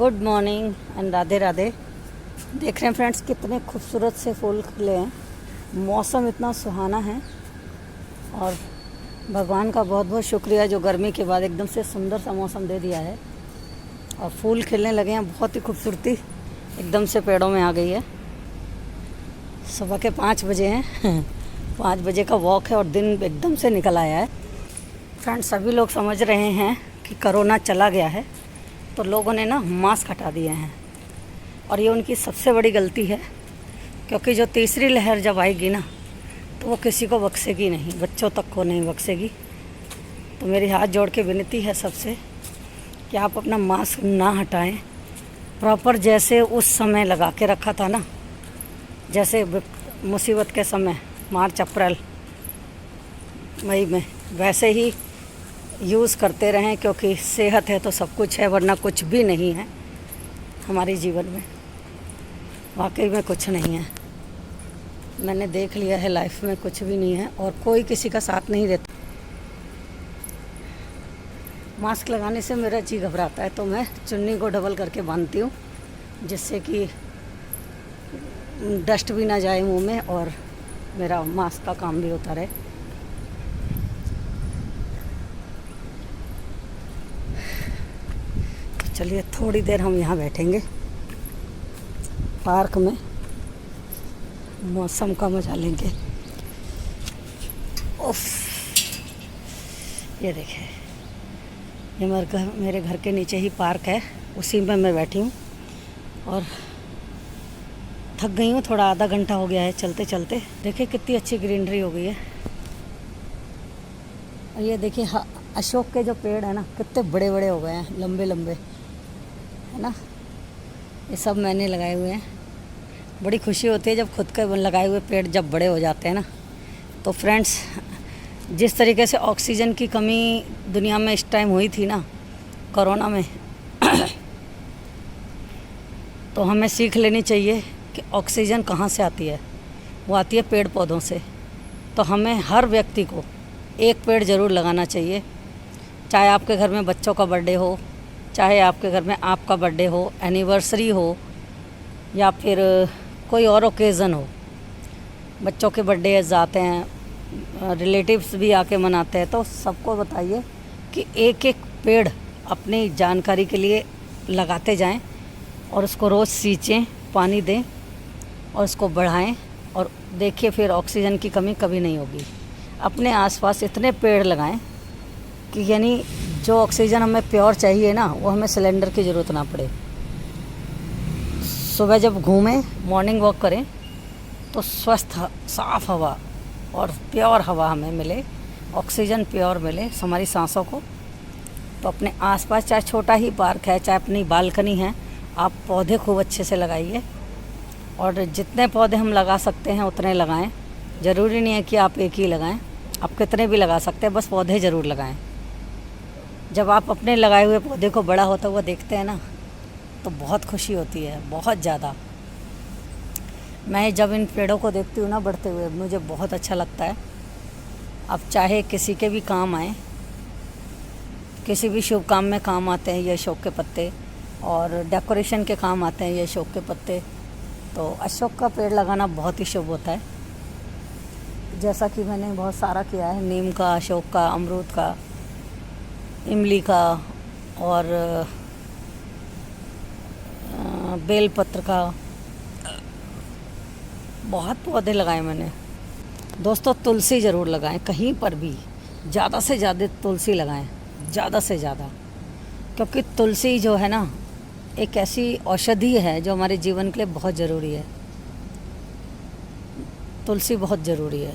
Good morning and Radhe Radhe. देख रहे हैं फ्रेंड्स कितने खूबसूरत से फूल खिले हैं। मौसम इतना सुहाना है और भगवान का बहुत बहुत शुक्रिया जो गर्मी के बाद एकदम से सुंदर सा मौसम दे दिया है और फूल खिलने लगे हैं। बहुत ही खूबसूरती एकदम से पेड़ों में आ गई है। सुबह के 5 बजे हैं 5 बजे का वॉक है और दिन एकदम से निकल आया है। फ्रेंड्स सभी लोग समझ रहे हैं कि कोरोना चला गया है तो लोगों ने ना मास्क हटा दिए हैं और ये उनकी सबसे बड़ी गलती है, क्योंकि जो तीसरी लहर जब आएगी ना तो वो किसी को बख्शेगी नहीं, बच्चों तक को नहीं बख्शेगी। तो मेरी हाथ जोड़ के विनती है सबसे कि आप अपना मास्क ना हटाएं। प्रॉपर जैसे उस समय लगा के रखा था ना, जैसे मुसीबत के समय मार्च अप्रैल मई में, वैसे ही यूज़ करते रहें, क्योंकि सेहत है तो सब कुछ है, वरना कुछ भी नहीं है हमारे जीवन में। वाकई में कुछ नहीं है। मैंने देख लिया है लाइफ में कुछ भी नहीं है और कोई किसी का साथ नहीं देता। मास्क लगाने से मेरा जी घबराता है तो मैं चुन्नी को डबल करके बांधती हूँ, जिससे कि डस्ट भी ना जाए मुंह में और मेरा मास्क का काम भी होता रहे। चलिए थोड़ी देर हम यहाँ बैठेंगे पार्क में, मौसम का मजा लेंगे। उफ, ये देखिए, ये मेरे घर के नीचे ही पार्क है, उसी में मैं बैठी हूँ और थक गई हूँ। थोड़ा आधा घंटा हो गया है चलते चलते। देखिए कितनी अच्छी ग्रीनरी हो गई है। और ये देखिए अशोक के जो पेड़ है ना, कितने बड़े बड़े हो गए हैं, लंबे लंबे है ना। ये सब मैंने लगाए हुए हैं। बड़ी खुशी होती है जब खुद के लगाए हुए पेड़ जब बड़े हो जाते हैं ना। तो फ्रेंड्स, जिस तरीके से ऑक्सीजन की कमी दुनिया में इस टाइम हुई थी ना कोरोना में तो हमें सीख लेनी चाहिए कि ऑक्सीजन कहाँ से आती है। वो आती है पेड़ पौधों से। तो हमें हर व्यक्ति को एक पेड़ ज़रूर लगाना चाहिए, चाहे आपके घर में बच्चों का बर्थडे हो, चाहे आपके घर में आपका बर्थडे हो, एनिवर्सरी हो, या फिर कोई और ओकेज़न हो। बच्चों के बर्थडे जाते हैं, रिलेटिव्स भी आके मनाते हैं, तो सबको बताइए कि एक एक पेड़ अपनी जानकारी के लिए लगाते जाएं और उसको रोज़ सींचें, पानी दें और उसको बढ़ाएं और देखिए फिर ऑक्सीजन की कमी कभी नहीं होगी। अपने आसपास इतने पेड़ लगाएं कि यानी जो ऑक्सीजन हमें प्योर चाहिए ना, वो हमें सिलेंडर की ज़रूरत ना पड़े। सुबह जब घूमें, मॉर्निंग वॉक करें तो स्वस्थ साफ़ हवा और प्योर हवा हमें मिले, ऑक्सीजन प्योर मिले हमारी सांसों को। तो अपने आसपास चाहे छोटा ही पार्क है, चाहे अपनी बालकनी है, आप पौधे खूब अच्छे से लगाइए और जितने पौधे हम लगा सकते हैं उतने लगाएं। ज़रूरी नहीं है कि आप एक ही लगाएं, आप कितने भी लगा सकते हैं, बस पौधे ज़रूर लगाएं। जब आप अपने लगाए हुए पौधे को बड़ा होता हुआ देखते हैं ना तो बहुत खुशी होती है, बहुत ज़्यादा। मैं जब इन पेड़ों को देखती हूँ ना बढ़ते हुए, मुझे बहुत अच्छा लगता है। अब चाहे किसी के भी काम आए, किसी भी शुभ काम में काम आते हैं ये अशोक के पत्ते, और डेकोरेशन के काम आते हैं ये अशोक के पत्ते। तो अशोक का पेड़ लगाना बहुत ही शुभ होता है, जैसा कि मैंने बहुत सारा किया है। नीम का, अशोक का, अमरूद का, इमली का और बेलपत्र का, बहुत पौधे लगाए मैंने। दोस्तों तुलसी ज़रूर लगाएं, कहीं पर भी ज़्यादा से ज़्यादा तुलसी लगाएं, ज़्यादा से ज़्यादा, क्योंकि तुलसी जो है ना एक ऐसी औषधि है जो हमारे जीवन के लिए बहुत ज़रूरी है। तुलसी बहुत ज़रूरी है।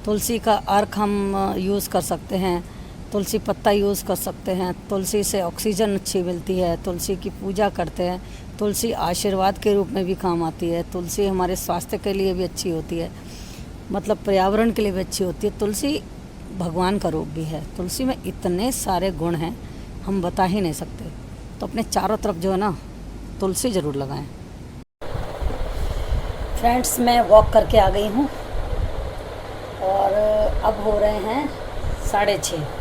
तुलसी का अर्क हम यूज़ कर सकते हैं, तुलसी पत्ता यूज़ कर सकते हैं, तुलसी से ऑक्सीजन अच्छी मिलती है, तुलसी की पूजा करते हैं, तुलसी आशीर्वाद के रूप में भी काम आती है, तुलसी हमारे स्वास्थ्य के लिए भी अच्छी होती है, मतलब पर्यावरण के लिए भी अच्छी होती है। तुलसी भगवान का रूप भी है। तुलसी में इतने सारे गुण हैं हम बता ही नहीं सकते। तो अपने चारों तरफ जो है ना तुलसी ज़रूर लगाएं। फ्रेंड्स मैं वॉक करके आ गई हूँ और अब हो रहे हैं 6:30।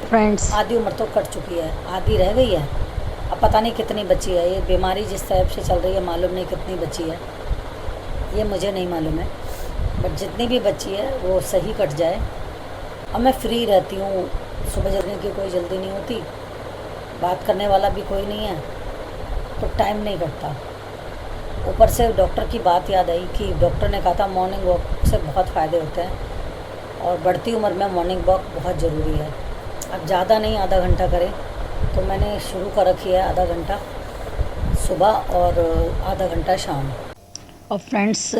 फ्रेंड्स आधी उम्र तो कट चुकी है, आधी रह गई है। अब पता नहीं कितनी बची है, ये बीमारी जिस टाइप से चल रही है मालूम नहीं कितनी बची है, ये मुझे नहीं मालूम है। बट जितनी भी बची है वो सही कट जाए। अब मैं फ्री रहती हूँ, सुबह जगने की कोई जल्दी नहीं होती, बात करने वाला भी कोई नहीं है, तो टाइम नहीं कटता। ऊपर से डॉक्टर की बात याद आई कि डॉक्टर ने कहा था मॉर्निंग वॉक से बहुत फ़ायदे होते हैं और बढ़ती उम्र में मॉर्निंग वॉक बहुत ज़रूरी है। अब ज़्यादा नहीं, आधा घंटा करें, तो मैंने शुरू कर रखी है आधा घंटा सुबह और आधा घंटा शाम। और फ्रेंड्स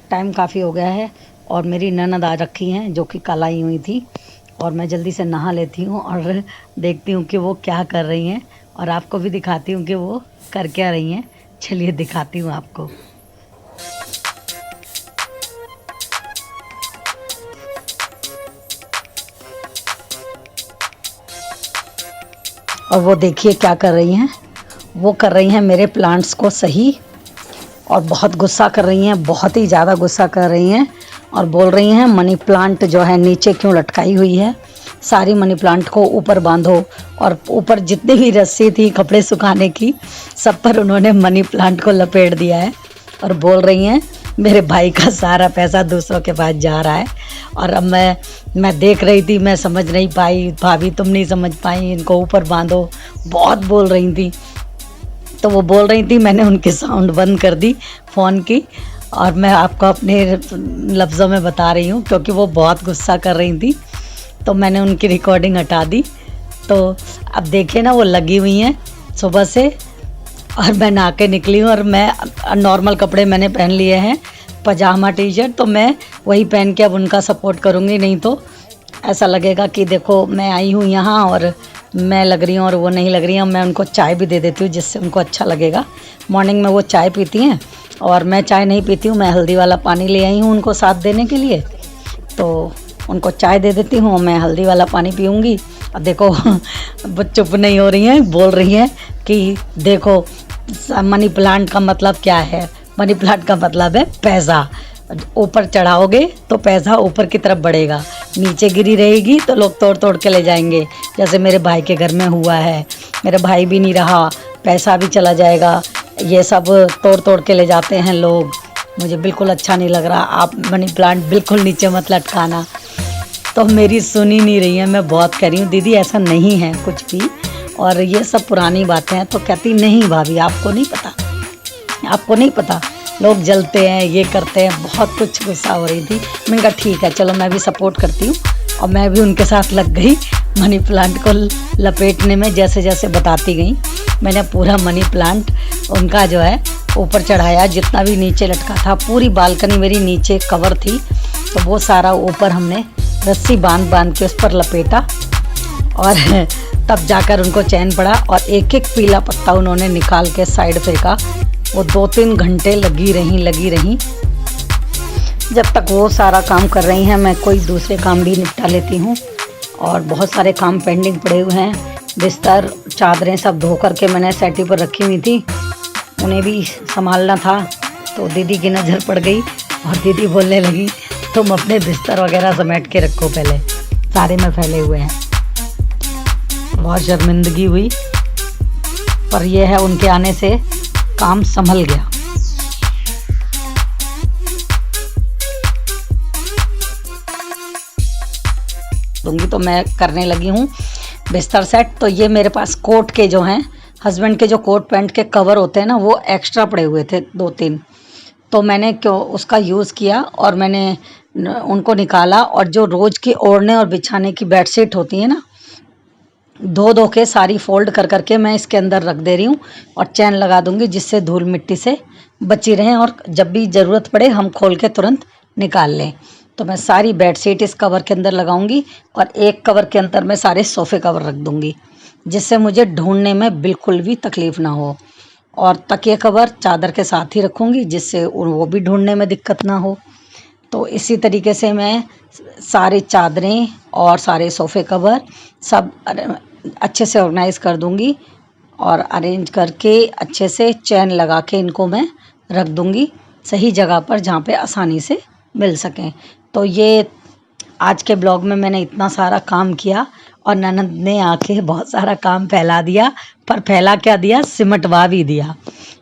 टाइम काफ़ी हो गया है और मेरी ननद आ रखी हैं जो कि कल आई हुई थी, और मैं जल्दी से नहा लेती हूँ और देखती हूँ कि वो क्या कर रही हैं और आपको भी दिखाती हूँ कि वो कर क्या रही हैं। चलिए दिखाती हूँ आपको। और वो देखिए क्या कर रही हैं, वो कर रही हैं मेरे प्लांट्स को सही, और बहुत गुस्सा कर रही हैं, बहुत ही ज़्यादा गुस्सा कर रही हैं और बोल रही हैं मनी प्लांट जो है नीचे क्यों लटकाई हुई है, सारी मनी प्लांट को ऊपर बांधो। और ऊपर जितनी भी रस्सी थी कपड़े सुखाने की सब पर उन्होंने मनी प्लांट को लपेट दिया है और बोल रही हैं मेरे भाई का सारा पैसा दूसरों के पास जा रहा है। और अब मैं देख रही थी, मैं समझ नहीं पाई, भाभी तुम नहीं समझ पाई, इनको ऊपर बांधो, बहुत बोल रही थी। तो वो बोल रही थी, मैंने उनके साउंड बंद कर दी फ़ोन की और मैं आपको अपने लफ्ज़ों में बता रही हूँ क्योंकि वो बहुत गुस्सा कर रही थी, तो मैंने उनकी रिकॉर्डिंग हटा दी। तो अब देखिए ना, वो लगी हुई हैं सुबह से और मैं नहा के निकली हूँ और मैं नॉर्मल कपड़े मैंने पहन लिए हैं, पजामा टी शर्ट, तो मैं वही पहन के अब उनका सपोर्ट करूँगी, नहीं तो ऐसा लगेगा कि देखो मैं आई हूँ यहाँ और मैं लग रही हूँ और वो नहीं लग रही हैं। मैं उनको चाय भी दे देती हूँ जिससे उनको अच्छा लगेगा। मॉर्निंग में वो चाय पीती हैं और मैं चाय नहीं पीती हूँ, मैं हल्दी वाला पानी ले आई हूँ उनको साथ देने के लिए, तो उनको चाय दे देती हूँ, मैं हल्दी वाला पानी पीऊँगी। और देखो वो चुप नहीं हो रही हैं, बोल रही हैं कि देखो मनी प्लांट का मतलब क्या है, मनी प्लांट का मतलब है पैसा, ऊपर चढ़ाओगे तो पैसा ऊपर की तरफ बढ़ेगा, नीचे गिरी रहेगी तो लोग तोड़ तोड़ के ले जाएंगे, जैसे मेरे भाई के घर में हुआ है। मेरा भाई भी नहीं रहा, पैसा भी चला जाएगा, ये सब तोड़ तोड़ के ले जाते हैं लोग, मुझे बिल्कुल अच्छा नहीं लग रहा, आप मनी प्लांट बिल्कुल नीचे मत लटकाना। तो मेरी सुनी नहीं रही है, मैं बहुत कह रही हूँ दीदी ऐसा नहीं है कुछ भी, और ये सब पुरानी बातें हैं। तो कहती नहीं भाभी आपको नहीं पता, आपको नहीं पता, लोग जलते हैं, ये करते हैं, बहुत कुछ गुस्सा हो रही थी। मैंने कहा ठीक है चलो मैं भी सपोर्ट करती हूँ, और मैं भी उनके साथ लग गई मनी प्लांट को लपेटने में। जैसे जैसे बताती गई मैंने पूरा मनी प्लांट उनका जो है ऊपर चढ़ाया, जितना भी नीचे लटका था। पूरी बालकनी मेरी नीचे कवर थी, तो वो सारा ऊपर हमने रस्सी बांध बांध के उस पर लपेटा और तब जाकर उनको चैन पड़ा। और एक एक पीला पत्ता उन्होंने निकाल के साइड फेंका। वो 2-3 घंटे लगी रहीं। जब तक वो सारा काम कर रही हैं मैं कोई दूसरे काम भी निपटा लेती हूँ, और बहुत सारे काम पेंडिंग पड़े हुए हैं। बिस्तर चादरें सब धो करके मैंने सेटी पर रखी हुई थी, उन्हें भी संभालना था। तो दीदी की नज़र पड़ गई और दीदी बोलने लगी तुम अपने बिस्तर वगैरह समेट के रखो, पहले सारे में फैले हुए हैं। बहुत शर्मिंदगी हुई, पर यह है उनके आने से काम संभल गया। दूंगी तो मैं करने लगी हूँ बिस्तर सेट। तो ये मेरे पास कोट के जो हैं, हस्बैंड के जो कोट पैंट के कवर होते हैं ना, वो एक्स्ट्रा पड़े हुए थे 2-3, तो मैंने क्यों उसका यूज़ किया और मैंने उनको निकाला। और जो रोज़ की ओढ़ने और बिछाने की बेडशीट होती है ना, धो के सारी फोल्ड कर करके मैं इसके अंदर रख दे रही हूँ और चैन लगा दूंगी, जिससे धूल मिट्टी से बची रहें और जब भी ज़रूरत पड़े हम खोल के तुरंत निकाल लें। तो मैं सारी बेडशीट इस कवर के अंदर लगाऊंगी और एक कवर के अंदर मैं सारे सोफ़े कवर रख दूंगी, जिससे मुझे ढूंढने में बिल्कुल भी तकलीफ़ ना हो। और तकिए कवर चादर के साथ ही रखूँगी, जिससे वो भी ढूंढने में दिक्कत ना हो। तो इसी तरीके से मैं सारी चादरें और सारे सोफ़े कवर सब अच्छे से ऑर्गेनाइज़ कर दूंगी और अरेंज करके अच्छे से चैन लगा के इनको मैं रख दूंगी सही जगह पर, जहाँ पे आसानी से मिल सकें। तो ये आज के ब्लॉग में मैंने इतना सारा काम किया और ननद ने आके बहुत सारा काम फैला दिया, पर फैला क्या दिया, सिमटवा भी दिया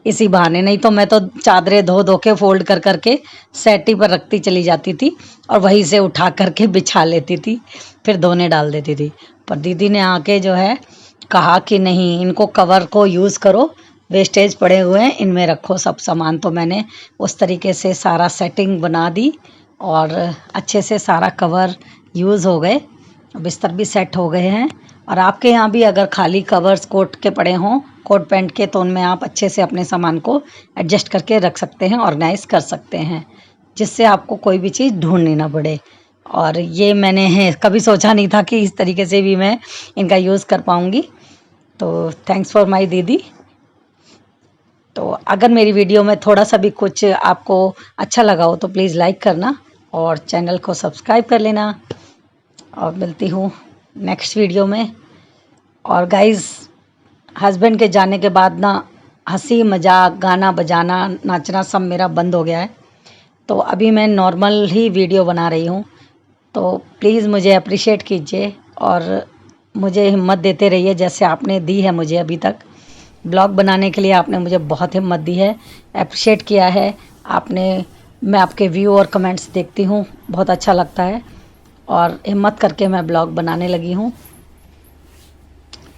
इसी बहाने। नहीं तो मैं तो चादरें धो धो के फोल्ड कर करके सेटी पर रखती चली जाती थी और वहीं से उठा करके बिछा लेती थी, फिर धोने डाल देती थी। पर दीदी ने आके जो है कहा कि नहीं, इनको कवर को यूज़ करो, वेस्टेज पड़े हुए हैं इनमें रखो सब सामान। तो मैंने उस तरीके से सारा सेटिंग बना दी और अच्छे से सारा कवर यूज़ हो गए, बिस्तर भी सेट हो गए हैं। और आपके यहाँ भी अगर खाली कवर्स कोट के पड़े हों, कोट पैंट के, तो उनमें आप अच्छे से अपने सामान को एडजस्ट करके रख सकते हैं, ऑर्गेनाइज कर सकते हैं, जिससे आपको कोई भी चीज़ ढूंढनी ना पड़े। और ये मैंने कभी सोचा नहीं था कि इस तरीके से भी मैं इनका यूज़ कर पाऊँगी। तो थैंक्स फॉर माय दीदी। तो अगर मेरी वीडियो में थोड़ा सा भी कुछ आपको अच्छा लगा हो तो प्लीज़ लाइक करना और चैनल को सब्सक्राइब कर लेना। और मिलती हूँ नेक्स्ट वीडियो में। और गाइस, हस्बैंड के जाने के बाद ना हंसी मजाक, गाना बजाना, नाचना सब मेरा बंद हो गया है। तो अभी मैं नॉर्मल ही वीडियो बना रही हूँ। तो प्लीज़ मुझे अप्रिशिएट कीजिए और मुझे हिम्मत देते रहिए जैसे आपने दी है मुझे अभी तक। ब्लॉग बनाने के लिए आपने मुझे बहुत हिम्मत दी है, अप्रिशिएट किया है आपने। मैं आपके व्यू और कमेंट्स देखती हूँ, बहुत अच्छा लगता है और हिम्मत करके मैं ब्लॉग बनाने लगी हूँ।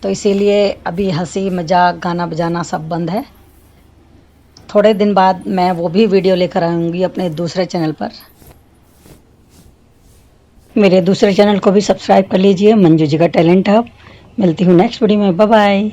तो इसीलिए अभी हंसी मजाक, गाना बजाना सब बंद है। थोड़े दिन बाद मैं वो भी वीडियो लेकर आऊँगी अपने दूसरे चैनल पर। मेरे दूसरे चैनल को भी सब्सक्राइब कर लीजिए, मंजू जी का टैलेंट हब। मिलती हूँ नेक्स्ट वीडियो में, बाय बाय।